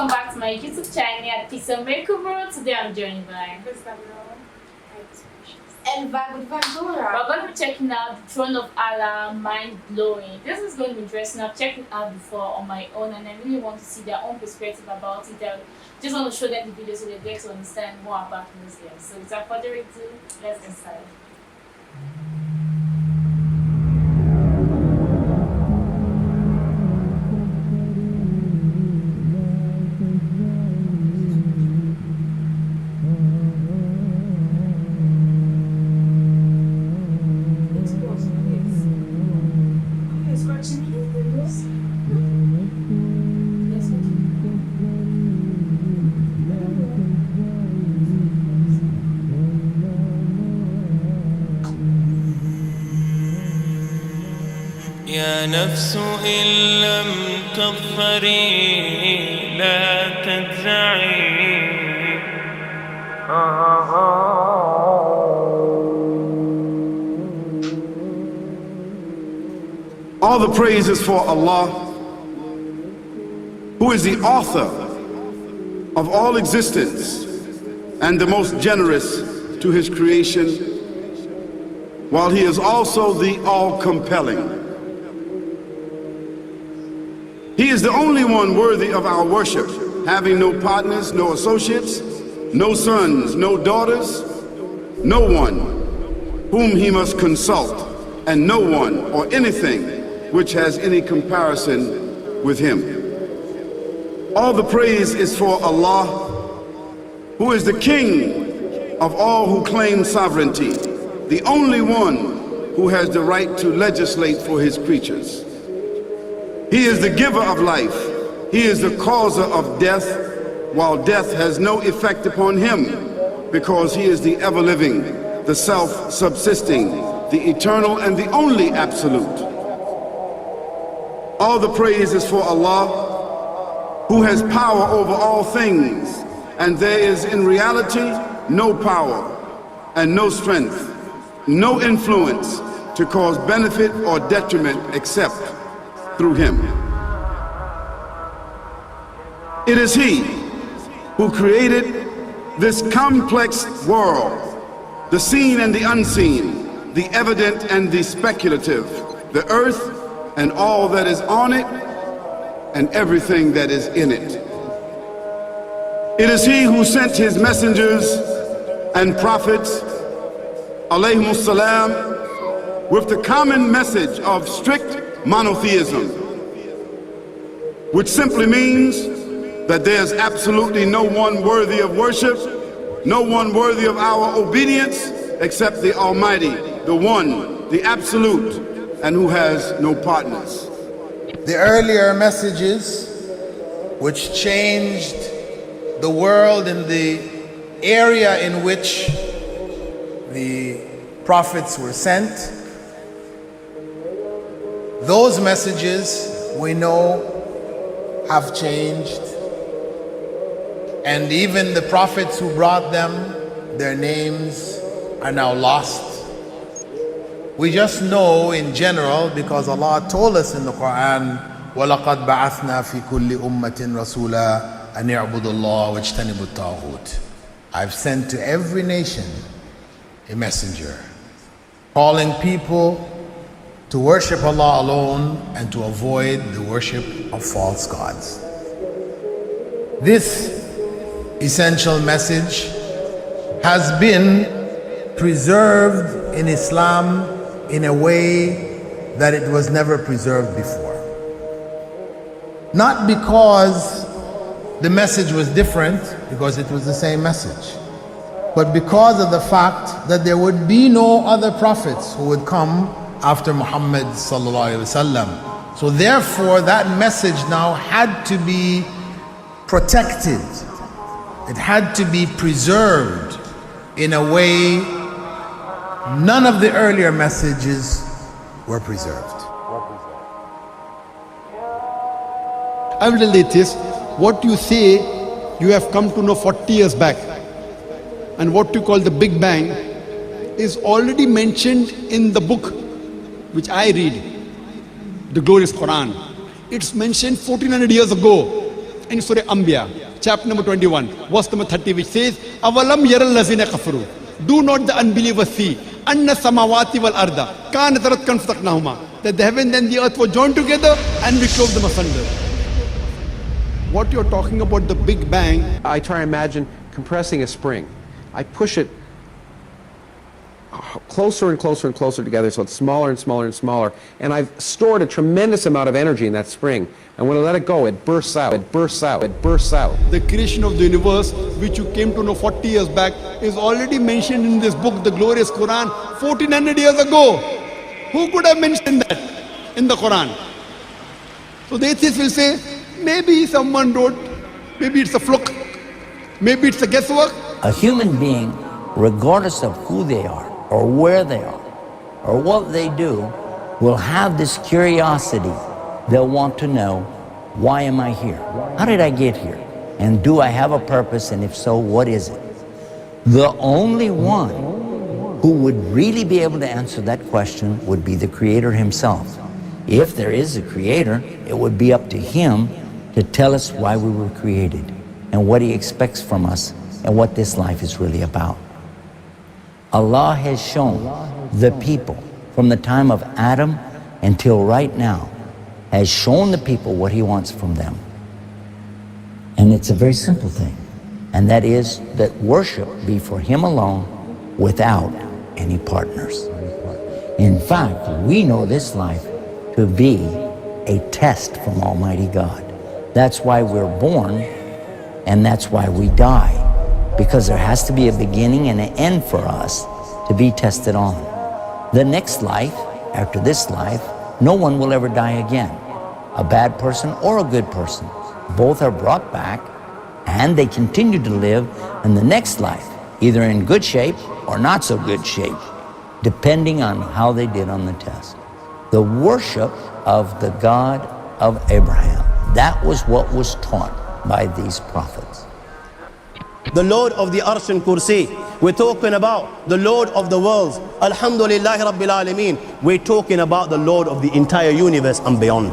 welcome back to my YouTube channel at Peace and Miracle World. Today I'm joined by and Vandora. We're going to be checking out the Throne of Allah, Mind Blowing. This is going to be interesting. I've checked it out before on my own and I really want to see their own perspective about it. I just want to show them the video so they get to understand more about Muslims. So without further ado, let's get started. يا نفس إن لم تظفري لا تجزعي. All the praise is for Allah, who is the author of all existence and the most generous to his creation, while he is also the all-compelling. He is the only one worthy of our worship, having no partners, no associates, no sons, no daughters, no one whom he must consult, and no one or anything which has any comparison with him. All the praise is for Allah, who is the King of all who claim sovereignty, the only one who has the right to legislate for his creatures. He is the giver of life. He is the causer of death, while death has no effect upon him, because he is the ever-living, the self-subsisting, the eternal and the only absolute. All the praise is for Allah, who has power over all things, and there is in reality no power and no strength, no influence to cause benefit or detriment except through him. It is he who created this complex world, the seen and the unseen, the evident and the speculative, the earth and all that is on it and everything that is in it. It is he who sent his messengers and prophets, alayhimus salam, with the common message of strict monotheism, which simply means that there's absolutely no one worthy of worship, no one worthy of our obedience except the Almighty, the One, the Absolute, and who has no partners. The earlier messages which changed the world in the area in which the prophets were sent, those messages we know have changed, and even the prophets who brought them, their names are now lost. We just know in general because Allah told us in the Quran, وَلَقَدْ بَعَثْنَا فِي كُلِّ أُمَّةٍ رَسُولًا أَنْ يَعْبُدُوا اللَّهَ وَاجْتَنِبُوا الطَّاغُوتَ. I've sent to every nation a messenger, calling people to worship Allah alone and to avoid the worship of false gods. This essential message has been preserved in Islam in a way that it was never preserved before. Not because the message was different, because it was the same message, but because of the fact that there would be no other prophets who would come after Muhammad sallallahu alaihi wasallam. So therefore that message now had to be protected. It had to be preserved in a way none of the earlier messages were preserved. I will tell you this, what you say you have come to know 40 years back, and what you call the Big Bang is already mentioned in the book which I read, the glorious Quran. It's mentioned 1400 years ago. in Surah Anbiya, chapter number 21, verse number 30, which says, Avalam yaral lazina kafaru. Do not the unbelievers see, anna samawati wal arda, kanat ratkan fataqnahuma, that the heaven and the earth were joined together and we clove them asunder. What you're talking about, the Big Bang, I try to imagine compressing a spring. I push it closer and closer and closer together so it's smaller and smaller and smaller, and I've stored a tremendous amount of energy in that spring, and when I let it go, it bursts out, it bursts out, it bursts out. the creation of the universe, which you came to know 40 years back, is already mentioned in this book, the glorious Quran, 1400 years ago. Who could have mentioned that in the Quran? So the atheists will say, maybe someone wrote, maybe it's a fluke, maybe it's a guesswork. A human being, regardless of who they are, or where they are, or what they do, will have this curiosity. They'll want to know, why am I here? How did I get here? And do I have a purpose? And if so, what is it? The only one who would really be able to answer that question would be the Creator himself. If there is a Creator, it would be up to Him to tell us why we were created and what He expects from us and what this life is really about. Allah has shown the people from the time of Adam until right now, has shown the people what He wants from them. And it's a very simple thing, and that is that worship be for Him alone without any partners. In fact, we know this life to be a test from Almighty God. That's why we're born, and that's why we die. Because there has to be a beginning and an end for us to be tested on. The next life, after this life, no one will ever die again. A bad person or a good person. Both are brought back and they continue to live in the next life, either in good shape or not so good shape, depending on how they did on the test. The worship of the God of Abraham, that was what was taught by these prophets. The Lord of the Arsh and Kursi. We're talking about the Lord of the worlds. Alhamdulillah Rabbil Alameen. We're talking about the Lord of the entire universe and beyond.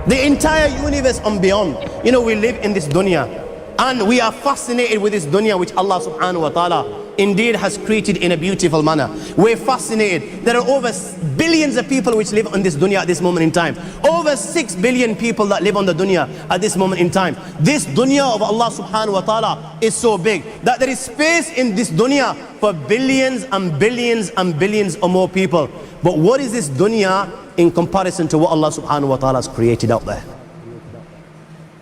The entire universe and beyond. You know, we live in this dunya and we are fascinated with this dunya which Allah subhanahu wa ta'ala indeed has created in a beautiful manner. We're fascinated. There are over billions of people which live on this dunya at this moment in time. Over 6 billion people that live on the dunya at this moment in time. This dunya of Allah subhanahu wa ta'ala is so big that there is space in this dunya for billions and billions and billions or more people. But what is this dunya in comparison to what Allah subhanahu wa ta'ala has created out there?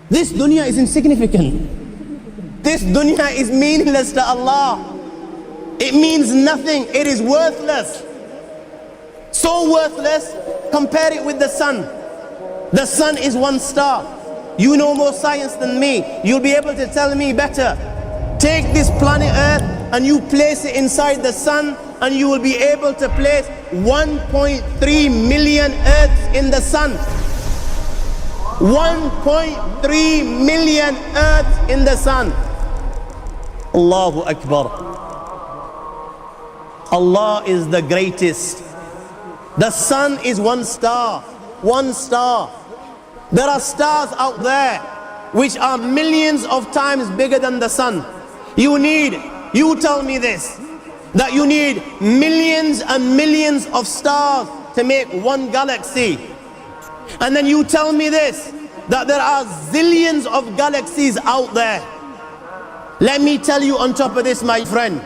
This dunya is insignificant. This dunya is meaningless to Allah. It means nothing. It is worthless. So worthless, compare it with the sun. The sun is one star. You know more science than me. You'll be able to tell me better. Take this planet Earth and you place it inside the sun and you will be able to place 1.3 million Earths in the sun. 1.3 million Earths in the sun. Allahu Akbar. Allah is the greatest. The sun is one star. One star. There are stars out there which are millions of times bigger than the sun. You tell me this, that you need millions and millions of stars to make one galaxy. And then you tell me this, that there are zillions of galaxies out there. Let me tell you on top of this, my friend,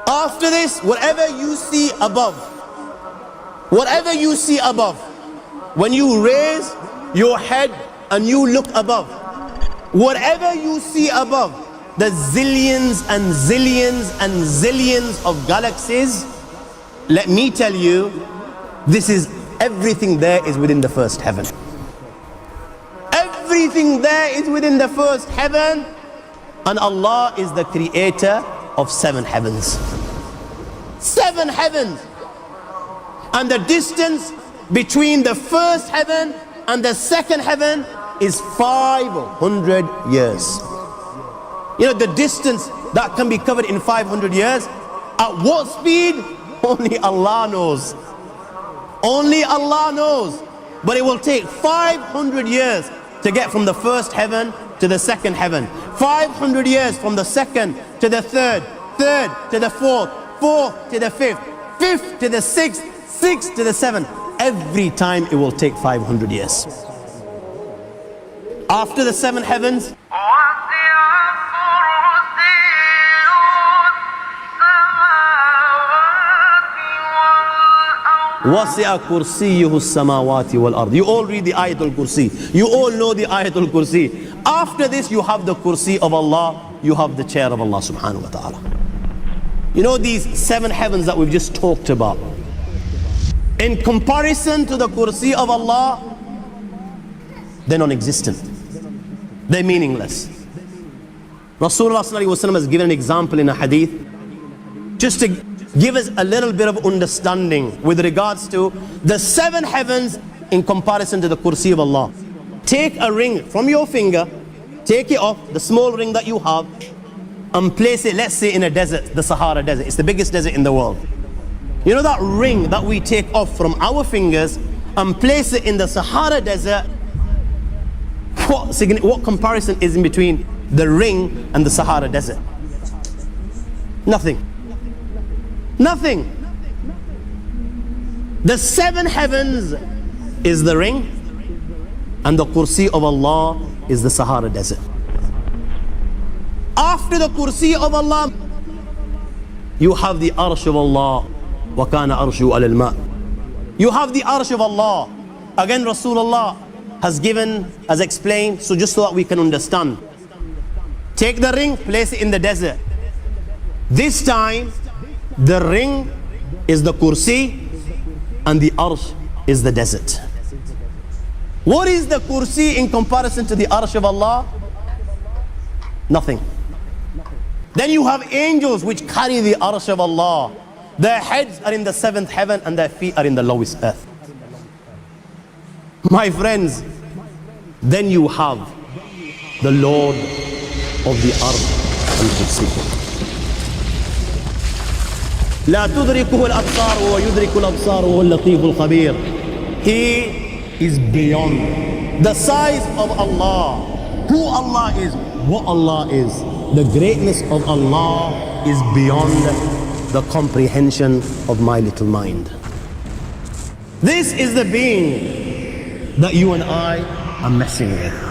after this, whatever you see above, when you raise your head and you look above, whatever you see above, the zillions and zillions and zillions of galaxies, let me tell you, this is everything there is within the first heaven. Everything there is within the first heaven, and Allah is the creator of 7 heavens. 7 heavens. And the distance between the first heaven and the second heaven is 500 years. You know, the distance that can be covered in 500 years, at what speed? Only Allah knows. Only Allah knows. But it will take 500 years to get from the first heaven to the second heaven. 500 years from the second to the third, third to the fourth, fourth to the fifth, fifth to the sixth, sixth to the seventh. Every time it will take 500 years. After the seven heavens, وَسِعَ كُرْسِيُّهُ السَّمَاوَاتِ وَالْأَرْضِ. You all read the Ayatul Kursi. You all know the Ayatul Kursi. After this you have the Kursi of Allah. You have the chair of Allah subhanahu wa ta'ala. You know these seven heavens that we've just talked about, in comparison to the Kursi of Allah, they're non-existent. They're meaningless. Rasulullah sallallahu alaihi wasallam has given an example in a hadith just to give us a little bit of understanding with regards to the seven heavens in comparison to the Kursi of Allah. Take a ring from your finger, take it off, the small ring that you have, and place it, let's say, in a desert, the Sahara Desert. It's the biggest desert in the world. You know that ring that we take off from our fingers and place it in the Sahara Desert? What comparison is in between the ring and the Sahara Desert? Nothing. Nothing. The seven heavens is the ring, and the Kursi of Allah is the Sahara Desert. After the Kursi of Allah, you have the Arsh of Allah. وَكَانَ أَرْشُهُ عَلَى الْمَاءِ. You have the Arsh of Allah. Again, Rasulullah has explained, so just so that we can understand. Take the ring, place it in the desert. This time, the ring is the Kursi and the Arsh is the desert. What is the Kursi in comparison to the Arsh of Allah? Nothing. Then you have angels which carry the Arsh of Allah. Their heads are in the seventh heaven and their feet are in the lowest earth. My friends, then you have the Lord of the Arsh al-Kursi. لا تدركه الأبصار وهو يدرك الأبصار وهو اللطيف الخبير. He is beyond the size of Allah, who Allah is, what Allah is. The greatness of Allah is beyond the comprehension of my little mind. This is the being that you and I are messing with.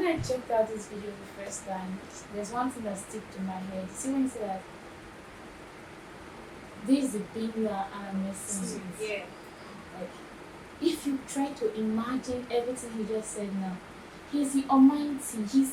when I checked out this video the first time, there's one thing that stick to my head. See when he said that this is the being you are messing with. Yeah. Like, if you try to imagine everything he just said now, he's the Almighty.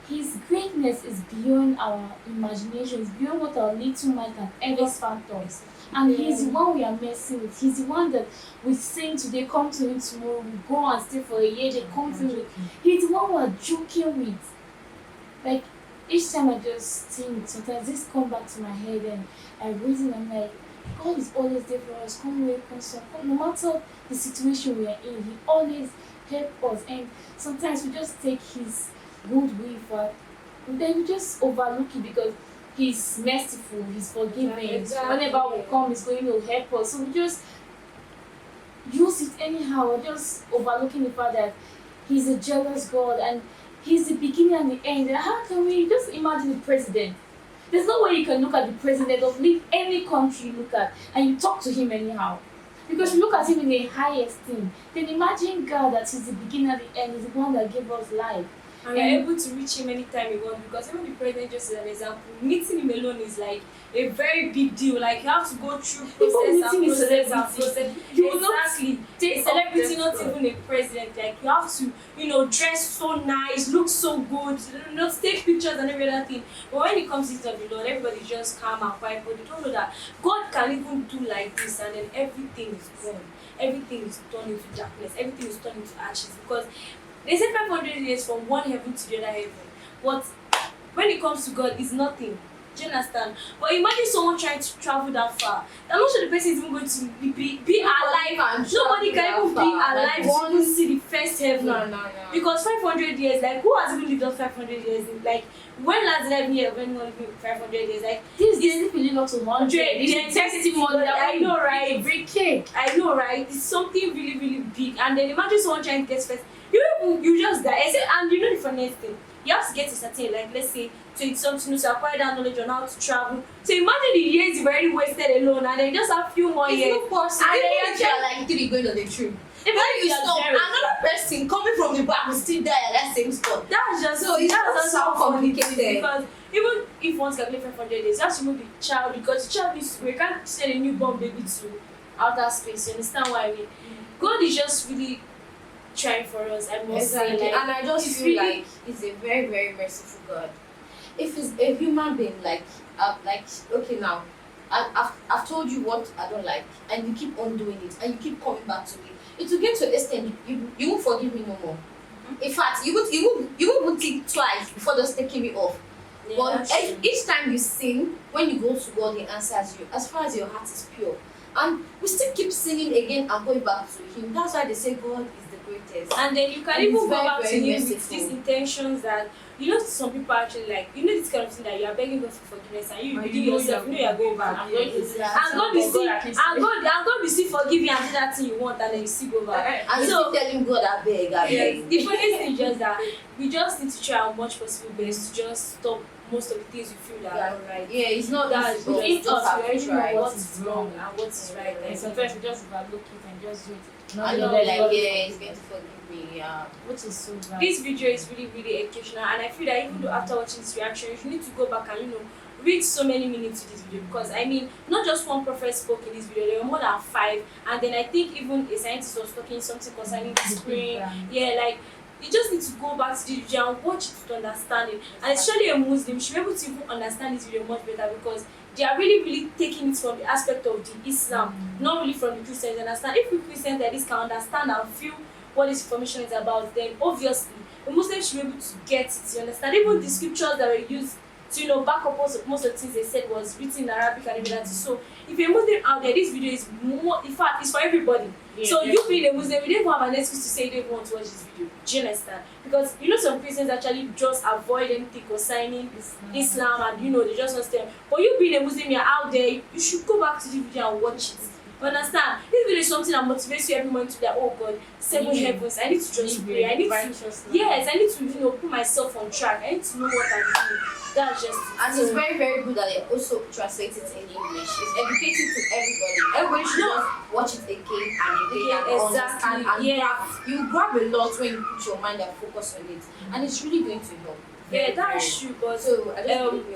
His greatness is beyond our imagination, it's beyond what our little mind can ever fathom. And he's the one we are messing with. He's the one that we sing today, come to him tomorrow, we go and stay for a year, they come to him. He's the one we're joking with. Like, each time I just think, sometimes this come back to my head and I reason, I'm like, God is always there for us. Come away, come so. No matter the situation we are in, he always helps us. And sometimes we just take his good way for, but then we just overlook it because he's merciful, he's forgiving. Exactly. Whenever we come, he's going to help us. So we just use it anyhow. We're just overlooking the fact that he's a jealous God and he's the beginning and the end. And how can we just imagine the president? There's no way you can look at the president of any country you look at and you talk to him anyhow. Because you look at him in a high esteem. Then imagine God that he's the beginning and the end, he's the one that gave us life. And you're able to reach him anytime you want, because even the president, just as an example, meeting him alone is like a very big deal. Like you have to go through process and process. You will exactly. A celebrity, not even a president. Like you have to, dress so nice, look so good, take pictures and every other thing. But when it comes to the Lord, everybody's just calm and quiet. But they don't know that God can even do like this, and then everything is gone. Everything is turned into darkness. Everything is turned into ashes because they say 500 years from one heaven to the other heaven. But when it comes to God, it's nothing. Do you understand? But imagine someone trying to travel that far. I'm not sure the person is even going to be alive. Nobody can even be alive to even see the first heaven. No. Because 500 years, like, who has even lived up 500 years? Like, when last 11 years of anyone living 500 years? Like, this is really not 200. It's a testimony that I know, right? Big cake. I know, right? It's something really, really big. And then imagine someone trying to get first. You just die. And you know the funniest thing? You have to get to certain, like, let's say, something to acquire that knowledge on how to travel. So imagine the years you've already wasted alone, and then just a few more years. It's not possible. And Even then if you are like 3 going on the trip, Even when you stop, another person coming from the back will still die at that same spot. That's just so complicated. Because even if one's calculate 500 days, you have to move the child, because the child needs to grow. You can't send a newborn baby to outer space. You understand what I mean? God is just really trying for us, I must say. Like, and I just feel like he's a very, very merciful God. If he's a human being, okay, now I've told you what I don't like, and you keep on doing it, and you keep coming back to me, it will get to an extent you won't forgive me no more. In fact, you won't think twice before just taking me off. Yeah, but each time you sin, when you go to God, he answers you as far as your heart is pure. And we still keep sinning again and going back to him. That's why they say God is the greatest. And then you can even go back to him with these intentions that, some people actually like, this kind of thing that you are begging God for forgiveness, and you within yourself, you are going back. And God will still forgive you and do that thing you want, and then you still go back. And you still telling God, I beg. Yes, the funniest thing is just that we just need to try our much possible best to just stop most of the things you feel that are right. Yeah, it's not that we already know right. what is wrong and what is right. And sometimes we just overlook it and just do it. I know, he's going to forgive me. Yeah, which is so bad. This video is really, really educational, and I feel that even though after watching this reaction, you need to go back and read so many meanings to this video, because I mean, not just one prophet spoke in this video, there were more than 5, and then I think even a scientist was talking something concerning the spring. Yeah, like, you just need to go back to this video and watch it to understand it. And especially a Muslim, you should be able to even understand this video much better, because they are really, really taking it from the aspect of the Islam, not really from the Christians. Understand? If we Christians like this can understand and feel what this information is about, then obviously the Muslims should be able to get it. You understand? Even the scriptures that were used to back up most of the things they said was written in Arabic and everything. So if you're a Muslim out there, this video is more, in fact, it's for everybody. Yeah, so you being a Muslim, you don't have an excuse to say you don't want to watch this video. Do you understand? Because some Christians actually just avoid anything concerning Islam, and they just want to stay. But you being a Muslim, you're out there, you should go back to the video and watch it. Understand? This video is something that motivates you every morning to be like, oh God, 7 heavens, I need to just pray. I need to, yes, I need to, put myself on track. I need to know what I'm doing. That's just it. And it's very, very good that they also translate it in English. It's educating to everybody. Everybody should just watch it again and again and understand and grab a lot when you put your mind and focus on it. And it's really going to help. Yeah, that's true. But so,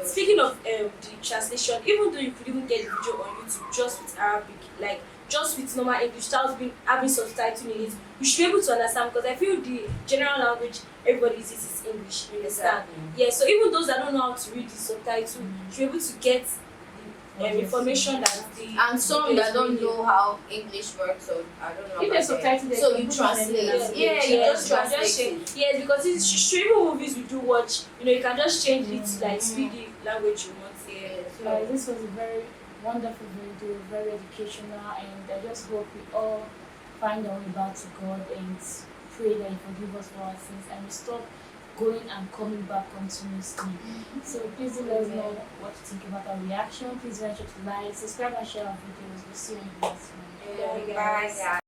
speaking of the translation, even though you could even get the video on YouTube just with Arabic, like just with normal English, without having subtitles in it, you should be able to understand, because I feel the general language everybody uses is English. You understand? Yeah. So even those that don't know how to read the subtitles, you should be able to get information that and some that don't know how English works, or I don't know. If there's subtitles, so you translate. Yeah, you just translate. Yes, because it's streaming movies we do watch. You can just change it to like speak the language you want. So this was a very wonderful video, very educational, and I just hope we all find our way back to God and pray that He forgive us for our sins and we stop going and coming back continuously. So please do let us know what you think about our reaction. Please make sure to like, subscribe and share our videos. We'll see you in the next one. Bye guys.